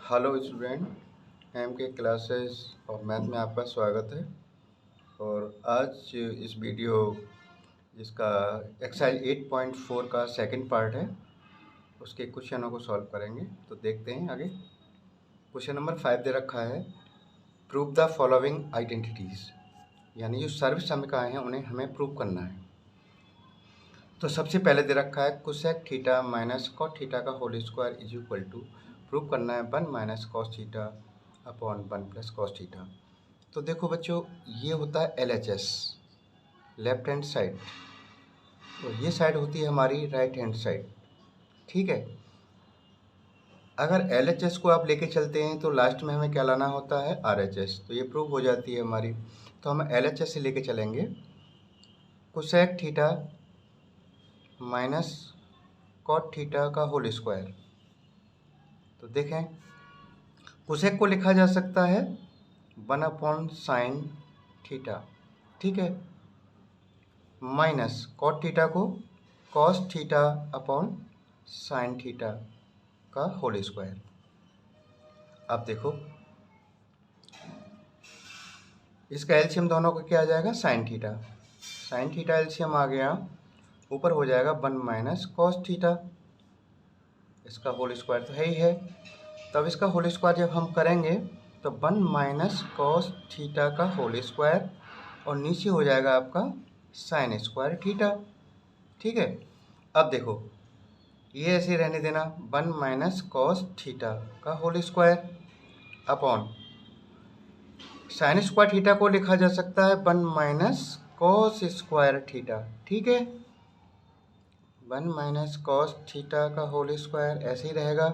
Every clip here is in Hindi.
हेलो स्टूडेंट, एम के क्लासेस और मैथ में आपका स्वागत है। और आज इस वीडियो जिसका एक्सरसाइज 8.4 का सेकंड पार्ट है, उसके क्वेश्चनों को सॉल्व करेंगे। तो देखते हैं आगे। क्वेश्चन नंबर 5 दे रखा है, प्रूव द फॉलोइंग आइडेंटिटीज़, यानी जो सर्वसमीकरण हैं उन्हें हमें प्रूव करना है। तो सबसे पहले दे रखा है cosec theta minus cot theta का whole square is equal to, prove करना है 1 minus cos theta upon 1 plus cos theta. तो देखो बच्चों, ये होता है LHS, लेफ्ट हैंड साइड, तो ये साइड होती है हमारी राइट हैंड साइड। ठीक है, अगर LHS को आप लेके चलते हैं तो लास्ट में हमें क्या लाना होता है, RHS, तो ये प्रूव हो जाती है हमारी। तो हम LHS से लेके चलेंगे cosec theta minus cot theta का होल स्क्वायर। तो देखें, कोसेक को लिखा जा सकता है 1 अपॉन साइन थीटा, ठीक है, माइनस कॉट थीटा को cos theta upon sine theta का होल स्क्वायर। अब देखो, इसका एलसीएम दोनों को क्या आ जाएगा, sine theta. Sine theta LCM आ गया, ऊपर हो जाएगा 1 माइनस कॉस थीटा, इसका होल स्क्वायर तो है ही है। तब इसका होल स्क्वायर जब हम करेंगे तो 1 माइनस कॉस थीटा का होल स्क्वायर, और नीचे हो जाएगा आपका साइन स्क्वायर थीटा। ठीक है, अब देखो ये ऐसे रहने देना, 1 माइनस कॉस थीटा का whole square upon sine square theta को लिखा जा सकता है 1 माइनस कॉस स्क्वायर थीटा। ठीक है, 1 माइनस कॉस थीटा का होल स्क्वायर ऐसे ही रहेगा।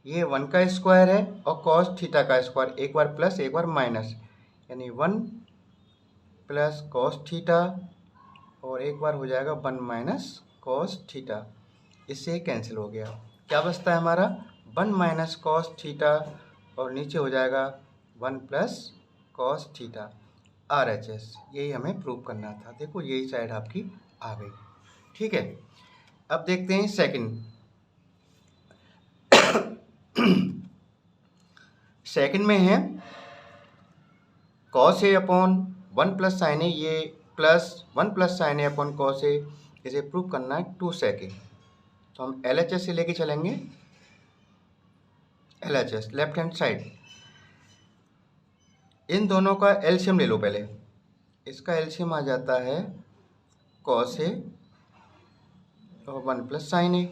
ये 1 का स्क्वायर है और कॉस थीटा का स्क्वायर, एक बार प्लस एक बार माइनस, यानी 1 प्लस कॉस थीटा, और एक बार हो जाएगा 1 माइनस कॉस थीटा, इससे कैंसिल हो गया। क्या बचता है हमारा, 1 माइनस कॉस थीटा, और नीचे हो जाएगा 1 प्लस कॉस थीटा, RHS। यही हमें प्रूव करना था। देखो यही साइड आपकी आ गई। ठीक है, अब देखते हैं सेकंड। सेकंड में है cos A upon 1 plus sine ए, ये plus 1 plus sine A upon cos ए, इसे प्रूव करना है 2 सेक ए। तो हम LHS से लेके चलेंगे, LHS लेफ्ट हैंड साइड। इन दोनों का एलसीएम ले लो पहले। इसका एलसीएम आ जाता है कॉस ए और 1 प्लस साइन ए।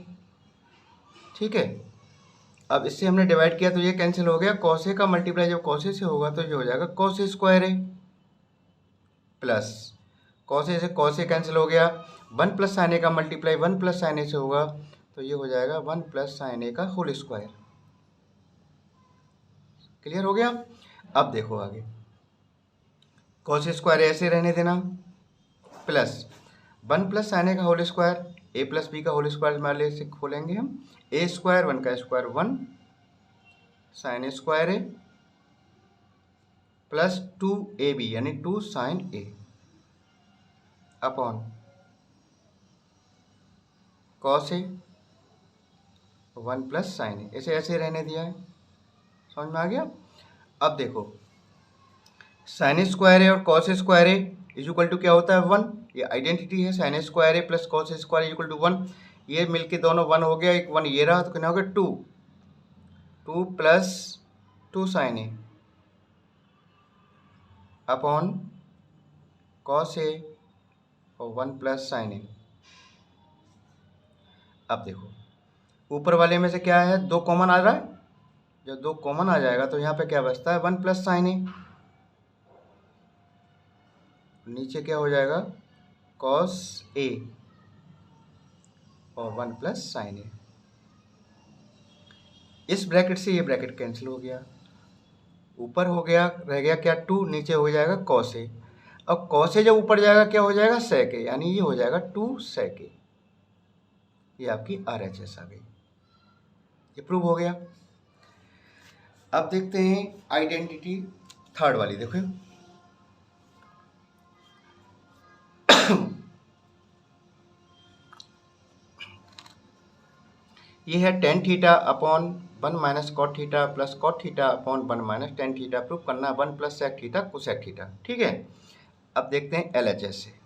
ठीक है, अब इससे हमने डिवाइड किया तो ये कैंसिल हो गया, कॉस ए का मल्टीप्लाई जब कॉस ए से होगा तो ये हो जाएगा cos A square A, plus cos A से कॉस ए कैंसिल हो गया, 1 प्लस साइन ए का मल्टीप्लाई 1 प्लस साइन ए से होगा तो ये हो जाएगा 1 प्लस साइन ए का होल स्क्वायर। क्लियर हो गया। अब देखो आगे, कॉस स्क्वायर ऐसे रहने देना, प्लस 1 प्लस साइन ए का whole square, A plus B का होल स्क्वायर मान से खोलेंगे हम, ए स्क्वायर 1 का square 1 sign square A plus 2ab यानी 2 sign A upon cos A 1 plus sine ए, ऐसे ऐसे रहने दिया है। समझ में आ गया। अब देखो, साइन स्क्वायर ए और cos square A is equal to क्या होता है, 1। ये आइडेंटिटी है, sine square A plus cos square is equal to 1। ये मिलके दोनों 1 हो गया, एक 1 ये रहा, तो कितना हो गया 2 plus 2 sign A upon cos ए और 1 प्लस साइन ए। अब देखो ऊपर वाले में से क्या है, 2 कॉमन आ रहा है, जब 2 कॉमन आ जाएगा तो यहाँ पे क्या बचता है 1 प्लस साइन ए, नीचे क्या हो जाएगा कॉस ए और 1 प्लस साइन ए। इस ब्रैकेट से ये ब्रैकेट कैंसिल हो गया, ऊपर हो गया रह गया क्या 2, नीचे हो जाएगा कॉस ए। अब कॉस ए जब ऊपर जाएगा क्या हो जाएगा सेक ए, यानी ये हो जाएगा 2 सेक ए। ये आपकी RHS आ गई, ये प्रूव हो गया। अब देखते हैं आइडेंटिटी थर्ड वाली। देखो ये है tan theta upon 1 minus cot theta plus cot theta upon 1 minus tan theta. Proof करना 1 plus sec theta cosec theta. ठीक है, अब देखते हैं LHS से।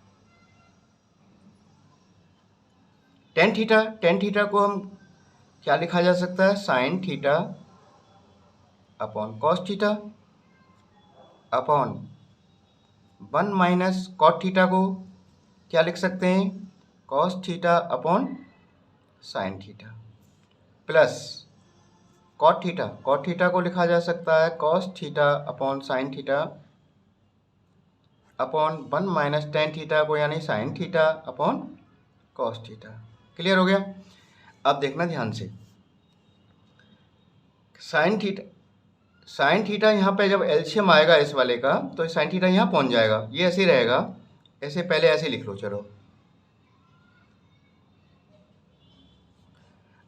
टेन थीटा को हम क्या लिखा जा सकता है, sine theta upon cos theta upon 1 minus cot theta को क्या लिख सकते हैं, cos theta upon sine theta plus cot theta को लिखा जा सकता है cos theta upon sine theta upon 1 minus tan theta को यानी sine theta upon cos theta. Clear हो गया। अब देखना ध्यान से, साइन थीटा यहाँ पे जब एलसीएम आएगा इस वाले का तो साइन थीटा यहाँ पहुँच जाएगा, ये ऐसे ही रहेगा, ऐसे पहले ऐसे लिख लो। चलो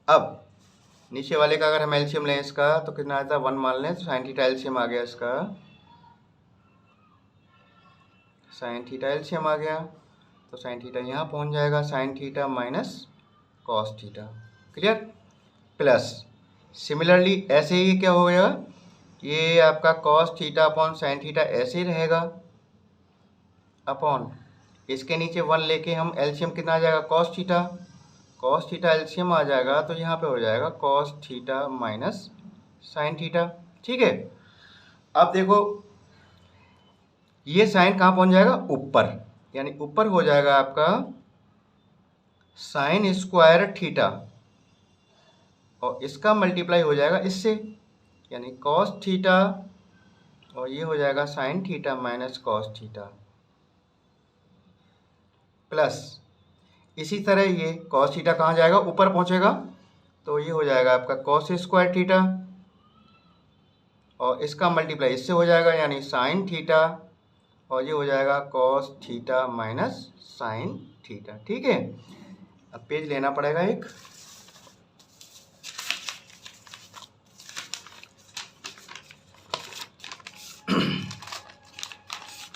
अब नीचे वाले का अगर हम एलसीएम लें इसका तो कितना आता है, 1 मान लें तो साइन थीटा एलसीएम आ गया, इसका साइन थीटा एलसीएम आ गया तो साइन थीटा यहाँ पहुँच जाएगा, sine theta minus cos theta. Clear. Plus similarly ऐसे ही क्या हो गया, ये आपका cos theta upon sine theta ऐसे ही रहेगा अपॉन इसके नीचे 1 लेके हम एलसीएम कितना आ जाएगा, कॉस थीटा एलसीएम आ जाएगा तो यहाँ पे हो जाएगा cos theta minus sign theta. ठीक है, अब देखो ये साइन कहाँ पहुँच जाएगा, ऊपर, यानी ऊपर हो जाएगा आपका साइन स्क्वायर थीटा और इसका मल्टीप्लाई हो जाएगा इससे, यानी कॉस थीटा और ये हो जाएगा sine theta minus cos theta plus इसी तरह ये कॉस थीटा कहाँ जाएगा, ऊपर पहुँचेगा तो ये हो जाएगा आपका कॉस स्क्वायर थीटा और इसका मल्टीप्लाई इससे हो जाएगा यानी साइन थीटा और ये हो जाएगा cos theta minus sign theta. ठीक है, अब पेज लेना पड़ेगा एक,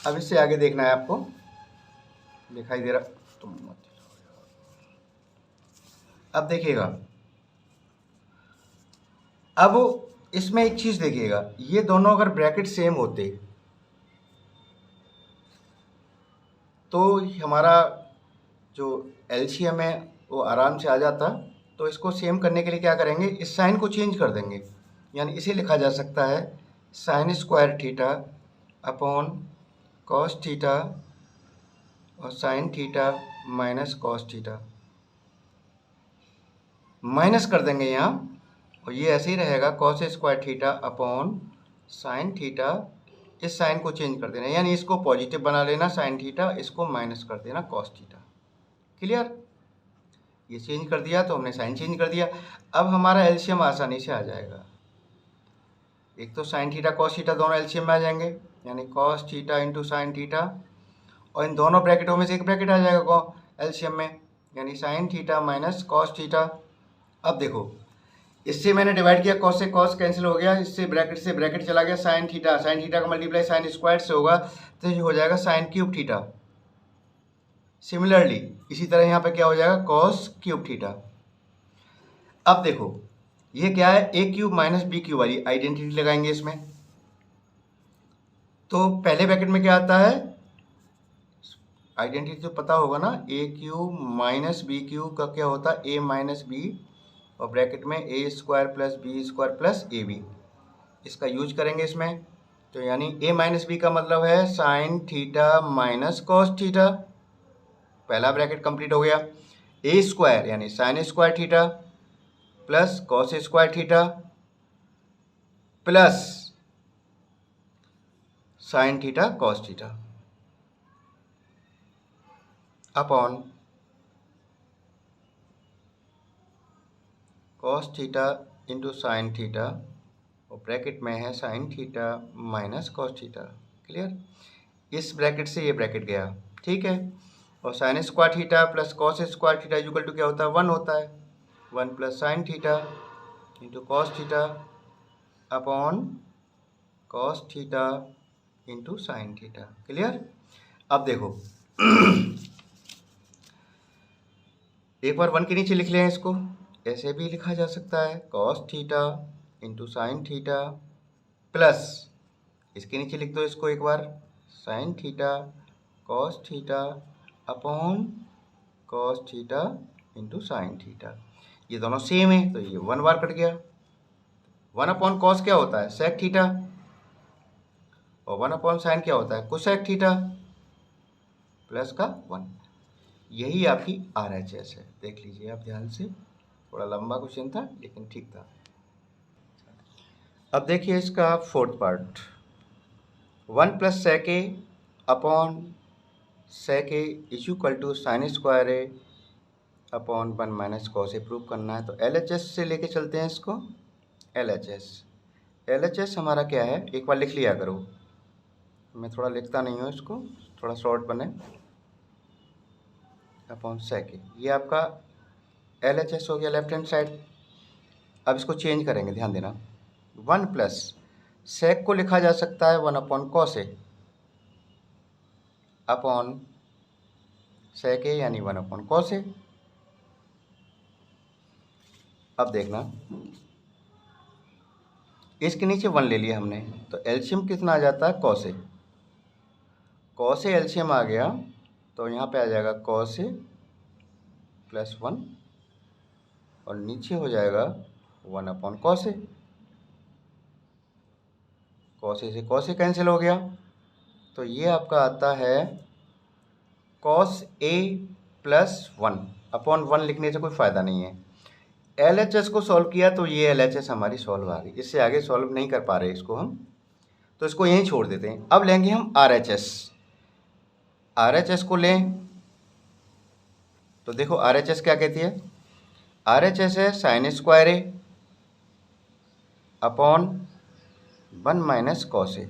अब इससे आगे देखना है आपको, दिखाई दे रहा तुम मत। अब देखिएगा, अब इसमें एक चीज देखिएगा, ये दोनों अगर ब्रैकेट सेम होते तो हमारा जो एलसीएम है वो आराम से आ जाता। तो इसको सेम करने के लिए क्या करेंगे, इस साइन को चेंज कर देंगे, यानी इसे लिखा जा सकता है sine square theta upon cos theta और sine theta minus cos theta, minus कर देंगे यहाँ और ये ऐसे ही रहेगा cos square theta upon sine theta, इस साइन को चेंज कर देना, यानी इसको पॉजिटिव बना लेना साइन थीटा, इसको माइनस कर देना कॉस थीटा। क्लियर, ये चेंज कर दिया तो हमने साइन चेंज कर दिया। अब हमारा एलसीएम आसानी से आ जाएगा, एक तो साइन थीटा कॉस थीटा दोनों एलसीएम में आ जाएंगे, यानी cos theta into sine theta और इन दोनों ब्रैकेटों में से एक ब्रैकेट आ जाएगा एलसीएम में, यानी sine theta minus cos theta. अब देखो इससे मैंने डिवाइड किया, कॉस से कॉस कैंसिल हो गया, इससे ब्रैकेट चला गया, साइन थीटा का मल्टीप्लाई साइन स्क्वायर से होगा तो ये हो जाएगा साइन क्यूब थीटा। सिमिलरली इसी तरह यहाँ पे क्या हो जाएगा, कॉस क्यूब थीटा। अब देखो ये क्या है, ए क्यूब माइनस बी क्यूब वाली आइडेंटिटी लगाएंगे इसमें। तो पहले ब्रैकेट में क्या आता है, आइडेंटिटी तो पता होगा ना, A cube minus B cube का क्या होता है, ए माइनस बी और ब्रैकेट में A square plus B square plus A B, इसका यूज करेंगे इसमें। तो यानी ए माइनस बी का मतलब है sine theta minus cos theta, पहला ब्रैकेट कंप्लीट हो गया। ए स्क्वायर यानी sine square theta plus cos square theta plus sine theta cos theta upon cos theta into sine theta और ब्रैकेट में है sine theta minus cos theta. Clear, इस ब्रैकेट से ये ब्रैकेट गया। ठीक है, और sine square theta plus cos square theta equal to क्या होता है, 1 होता है, 1 plus sine theta into cos theta upon cos theta into sine theta. Clear, अब देखो एक बार 1 के नीचे लिख लें, इसको ऐसे भी लिखा जा सकता है cos theta into sine theta plus, इसके नीचे लिख दो इसको एक बार, sine theta cos theta upon cos theta into sine theta. ये दोनों सेम है तो ये 1 बार कट गया। 1 अपॉन कॉस क्या होता है, सेक थीटा, और 1 अपॉन साइन क्या होता है, कोसेक थीटा, प्लस का 1। यही आपकी RHS है। देख लीजिए आप ध्यान से, थोड़ा लंबा क्वेश्चन था लेकिन ठीक था। अब देखिए इसका fourth part, 1 plus sec A upon sec A is equal to sine square A upon 1 minus cos A prove करना है। तो LHS से लेके चलते हैं इसको। LHS हमारा क्या है, एक बार लिख लिया करो, मैं थोड़ा लिखता नहीं हूँ इसको, थोड़ा शॉर्ट बने, अपॉन सेक ए, ये आपका LHS हो गया लेफ्ट हैंड साइड। अब इसको चेंज करेंगे, ध्यान देना। 1 प्लस सेक को लिखा जा सकता है 1 upon cos A upon sec ए, यानी 1 अपॉन कॉस ए। अब देखना, इसके नीचे 1 ले लिया हमने, तो एलसीएम कितना आ जाता है, cos A. Cos A LCM आ गया तो यहाँ पे आ जाएगा कॉस ए प्लस 1, और नीचे हो जाएगा 1 अपॉन कॉस ए। कॉस ए से कॉस ए कैंसिल हो गया, तो ये आपका आता है कॉस ए प्लस 1 अपॉन 1। लिखने से कोई फ़ायदा नहीं है। LHS को सॉल्व किया तो ये LHS हमारी सॉल्व आ गई। इससे आगे सॉल्व नहीं कर पा रहे इसको हम, तो इसको यहीं छोड़ देते हैं। अब लेंगे हम RHS। RHS को लें तो देखो RHS क्या कहती है, RHS है sine square A upon 1 minus cos ए।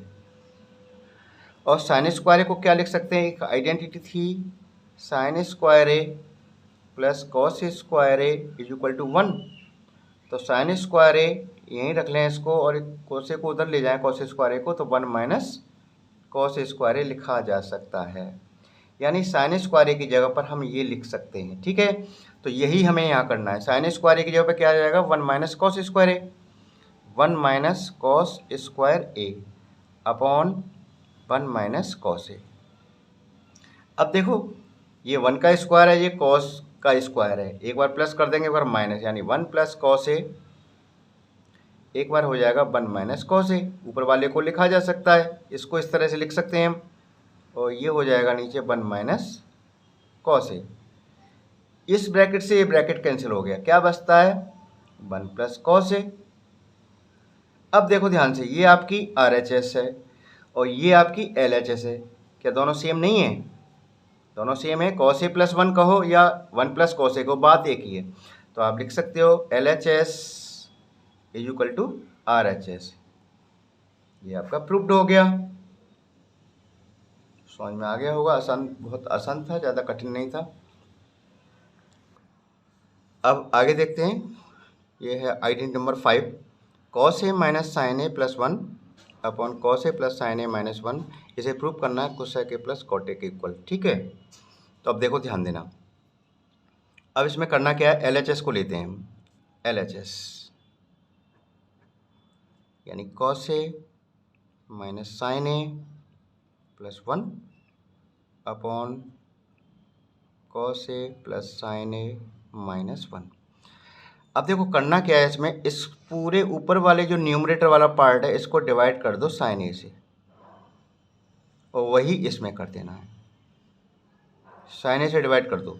और साइन स्क्वायर ए को क्या लिख सकते हैं, एक आइडेंटिटी थी, sine square A plus cos square A is equal to 1। तो साइन स्क्वायर ए यहीं रख लें इसको, और कॉस ए को उधर ले जाएं कॉस स्क्वायर ए को, तो 1 माइनस कॉस स्क्वायर ए लिखा जा सकता है। यानी साइन स्क्वायर ए की जगह पर हम ये लिख सकते हैं, ठीक है। तो यही हमें यहाँ करना है। साइन स्क्वायर ए की जगह पर क्या आ जाएगा, 1 minus cos square A, 1 minus cos square A upon 1 minus cos ए। अब देखो ये 1 का स्क्वायर है, ये कॉस का स्क्वायर है, एक बार प्लस कर देंगे एक बार माइनस, यानी 1 प्लस कॉस ए, एक बार हो जाएगा 1 माइनस कॉस ए। ऊपर वाले को लिखा जा सकता है, इसको इस तरह से लिख सकते हैं हम, और ये हो जाएगा नीचे 1 माइनस कॉस ए। इस ब्रैकेट से ये ब्रैकेट कैंसिल हो गया, क्या बचता है, 1 प्लस कॉस ए। अब देखो ध्यान से, ये आपकी RHS है और ये आपकी LHS है, क्या दोनों सेम नहीं है, दोनों सेम है। कॉस ए प्लस 1 कहो या 1 प्लस कॉस ए को, बात एक ही है। तो आप लिख सकते हो LHS is equal to RHS। ये आपका प्रूव्ड हो गया। समझ में आ गया होगा, आसान, बहुत आसान था, ज़्यादा कठिन नहीं था। अब आगे देखते हैं, ये है identity number 5, cos A minus sine A plus 1 upon cos A plus sine A minus 1। इसे प्रूव करना है cosec A plus cot A के इक्वल, ठीक है। तो अब देखो ध्यान देना, अब इसमें करना क्या है, LHS को लेते हैं हम। LHS यानी cos A minus sine A plus 1 upon cos A plus sine A minus 1। अब देखो करना क्या है इसमें, इस पूरे ऊपर वाले जो न्यूमरेटर वाला पार्ट है इसको डिवाइड कर दो साइन ए से, और वही इसमें कर देना है, साइन ए से डिवाइड कर दो।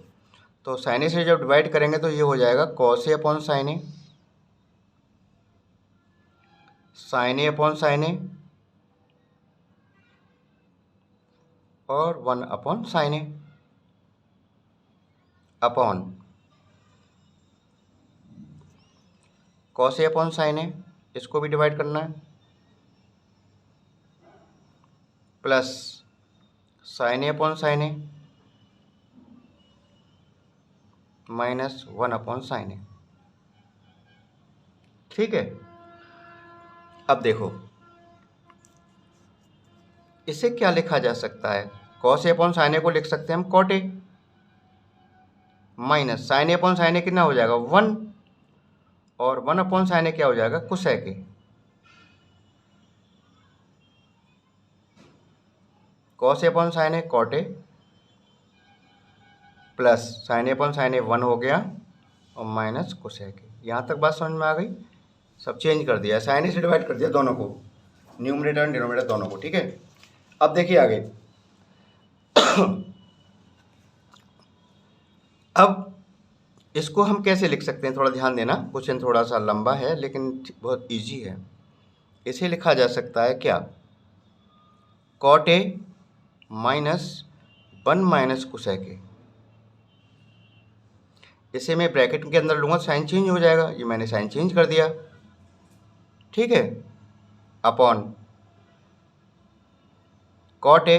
तो साइन ए से जब डिवाइड करेंगे तो ये हो जाएगा cos A upon sine A, sign A upon sine ए, और 1 upon sine A upon cos A upon sine ए, इसको भी डिवाइड करना है, plus sine A upon sine A minus 1 upon sine ए, ठीक है। अब देखो इसे क्या लिखा जा सकता है, cos A upon sine A को लिख सकते हैं हम cot A, minus sine A upon sine A कितना हो जाएगा 1, और 1/sin ए क्या हो जाएगा, cosec A. Cos A upon sine A cot A, plus sine A upon sine A 1 हो गया, और माइनस कोसेक ए। यहाँ तक बात समझ में आ गई। सब चेंज कर दिया, साइन ए से डिवाइड कर दिया दोनों को, न्यूमरेटर एंड डिनोमिनेटर दोनों को, ठीक है। अब देखिए आगे। अब इसको हम कैसे लिख सकते हैं, थोड़ा ध्यान देना, क्वेश्चन थोड़ा सा लंबा है लेकिन बहुत इजी है। इसे लिखा जा सकता है क्या, cot A minus 1 minus cosec A. इसे मैं ब्रैकेट के अंदर लूँगा, साइन चेंज हो जाएगा, ये मैंने साइन चेंज कर दिया, ठीक है, अपॉन कॉट ए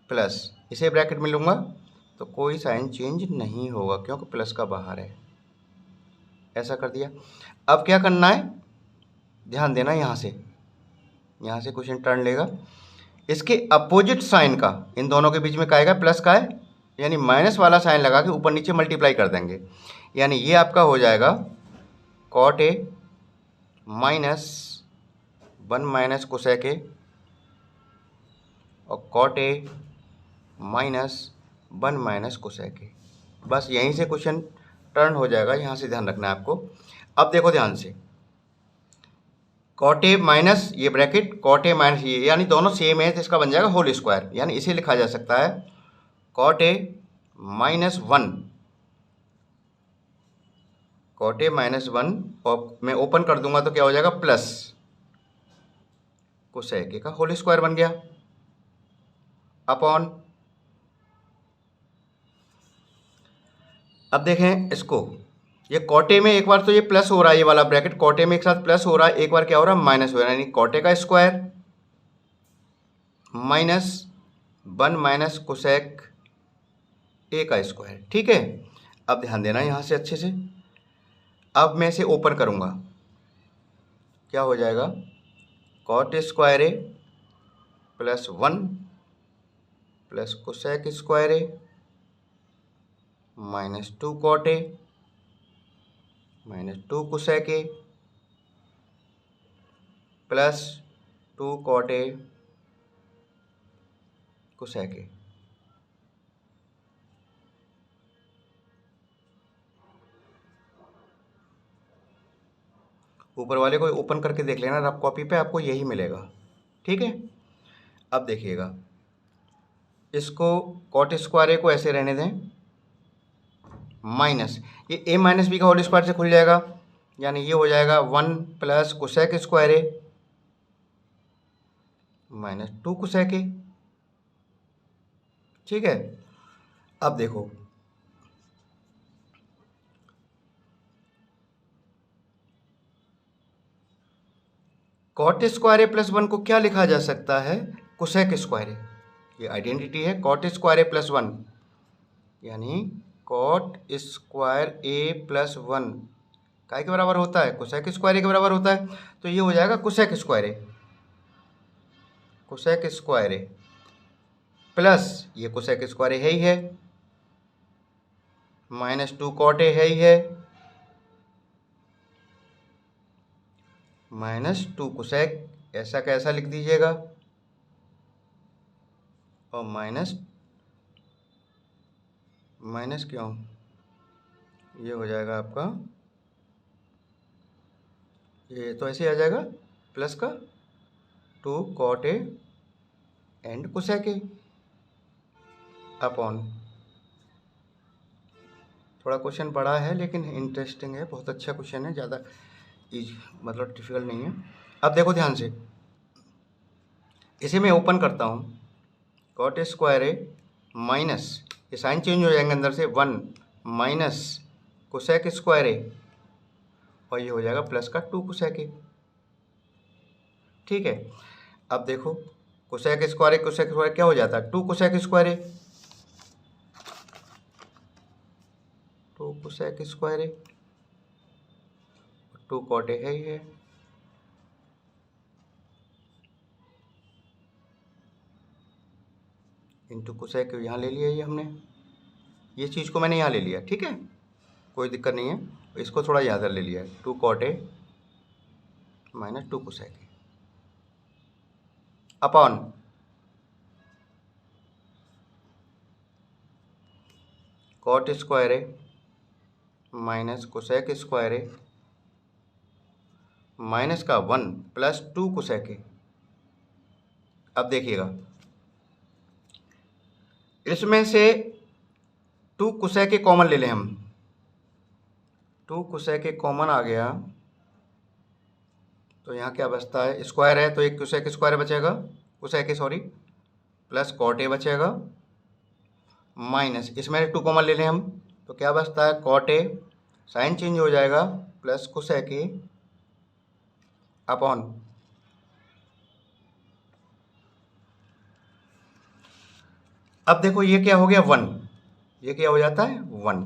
प्लस, इसे ब्रैकेट में लूँगा तो कोई साइन चेंज नहीं होगा क्योंकि प्लस का बाहर है, ऐसा कर दिया। अब क्या करना है, ध्यान देना, यहाँ से क्वेश्चन टर्न लेगा, इसके अपोजिट साइन का इन दोनों के बीच में का आएगा, प्लस का है, यानी माइनस वाला साइन लगा के ऊपर नीचे मल्टीप्लाई कर देंगे, यानी ये आपका हो जाएगा cot A minus 1 minus cosec A, और cot A minus 1 minus cosec A. बस यहीं से क्वेश्चन टर्न हो जाएगा, यहाँ से ध्यान रखना है आपको। अब देखो ध्यान से, कॉट ए माइनस ये ब्रैकेट, कॉट ए माइनस ये, यानी दोनों सेम है तो इसका बन जाएगा होल स्क्वायर, यानी इसे लिखा जा सकता है cot A minus 1, cot A minus 1, और मैं ओपन कर दूंगा तो क्या हो जाएगा, प्लस कोसेक ए का होल स्क्वायर बन गया, अपॉन, अब देखें इसको, ये कॉटे में एक बार तो ये प्लस हो रहा है, ये वाला ब्रैकेट कॉटे में एक साथ प्लस हो रहा है, एक बार क्या हो रहा है, माइनस हो रहा है, यानी कॉटे का स्क्वायर माइनस 1 माइनस कोसेक ए का स्क्वायर, ठीक है। अब ध्यान देना यहाँ से अच्छे से, अब मैं इसे ओपन करूँगा, क्या हो जाएगा, cot square A plus 1 plus cosec square A minus 2 cot A minus 2 cosec A plus 2 cot A cosec A. ऊपर वाले को ओपन करके देख लेना, रफ कॉपी पे आपको यही मिलेगा, ठीक है। अब देखिएगा, इसको कॉट स्क्वायर ए को ऐसे रहने दें, माइनस ये ए माइनस बी का होल स्क्वायर से खुल जाएगा, यानी ये हो जाएगा 1 plus cosec square A minus 2 cosec ए, ठीक है। अब देखो, कॉट स्क्वायर ए प्लस 1 को क्या लिखा जा सकता है, कोसेक स्क्वायर ए, ये आइडेंटिटी है, कॉट स्क्वायर ए प्लस 1, यानी कॉट स्क्वायर ए प्लस 1 काय के बराबर होता है, कोसेक स्क्वायर ए के बराबर होता है, तो ये हो जाएगा cosec square A, cosec square A plus ये कोसेक स्क्वायर ए है ही है, माइनस 2 कॉट ए है ही है, माइनस 2 कोसेक, ऐसा कैसा लिख दीजिएगा, और माइनस क्यों, ये हो जाएगा आपका, ये तो ऐसे आ जाएगा, प्लस का 2 cot A and cosec A upon, थोड़ा क्वेश्चन बड़ा है लेकिन इंटरेस्टिंग है, बहुत अच्छा क्वेश्चन है, ज़्यादा मतलब डिफिकल्ट नहीं है। अब देखो ध्यान से, इसे मैं ओपन करता हूँ, कॉट स्क्वायर ए माइनस, ये साइन चेंज हो जाएंगे अंदर से, 1 माइनस कोसेक स्क्वायर ए, और ये हो जाएगा प्लस का 2 कोसेक ए, ठीक है। अब देखो, कोसेक स्क्वायर क्या हो जाता है, 2 cosec square A, 2 cosec square A, 2 cot A है ही है, इंटू कोसेक यहाँ ले लिया, ये हमने, ये चीज़ को मैंने यहाँ ले लिया, ठीक है, कोई दिक्कत नहीं है। इसको थोड़ा याद ले लिया है, 2 cot A minus 2 cosec A upon cot square A minus cosec square A minus का 1 प्लस 2 कोसेक A। अब देखिएगा, इसमें से 2 कोसेक A कॉमन ले लें हम। 2 कोसेक A कॉमन आ गया तो यहाँ क्या बचता है, स्क्वायर है तो एक कोसेक स्क्वायर बचेगा, cosec sorry, plus cot A बचेगा माइनस, इसमें 2 कॉमन ले लें हम तो क्या बचता है, कॉट ए, साइन चेंज हो जाएगा, प्लस कोसेक ए अपॉन अब देखो ये क्या हो गया 1, ये क्या हो जाता है 1,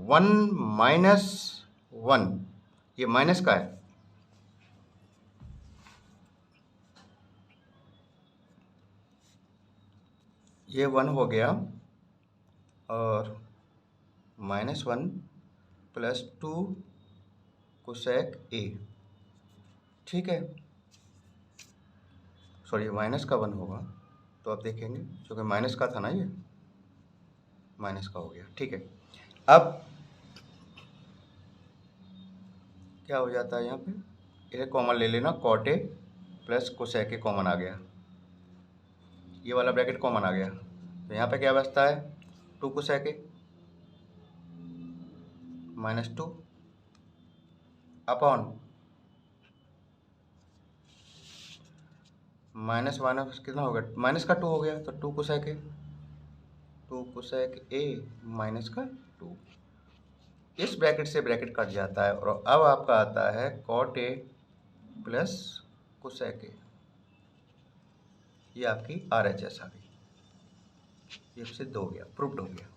1 माइनस 1, ये माइनस का है, ये 1 हो गया और माइनस 1 प्लस 2 कोसेक ए, ठीक है, सॉरी माइनस का 1 होगा तो आप देखेंगे क्योंकि माइनस का था ना, ये माइनस का हो गया, ठीक है। अब क्या हो जाता है यहाँ पे, इसे कॉमन ले लेना, cot A plus cosec A common आ गया, ये वाला ब्रैकेट कॉमन आ गया तो यहाँ पे क्या बचता है 2 कोसेक ए माइनस 2 अपॉन माइनस माइनस कितना हो गया, माइनस का 2 हो गया तो 2 कोसेक ए, 2 कोसेक ए माइनस का 2, इस ब्रैकेट से ब्रैकेट कट जाता है और अब आपका आता है cot A plus cosec A, ये आपकी RHS आ गई, ये सिद्ध हो गया, प्रूव्ड हो गया।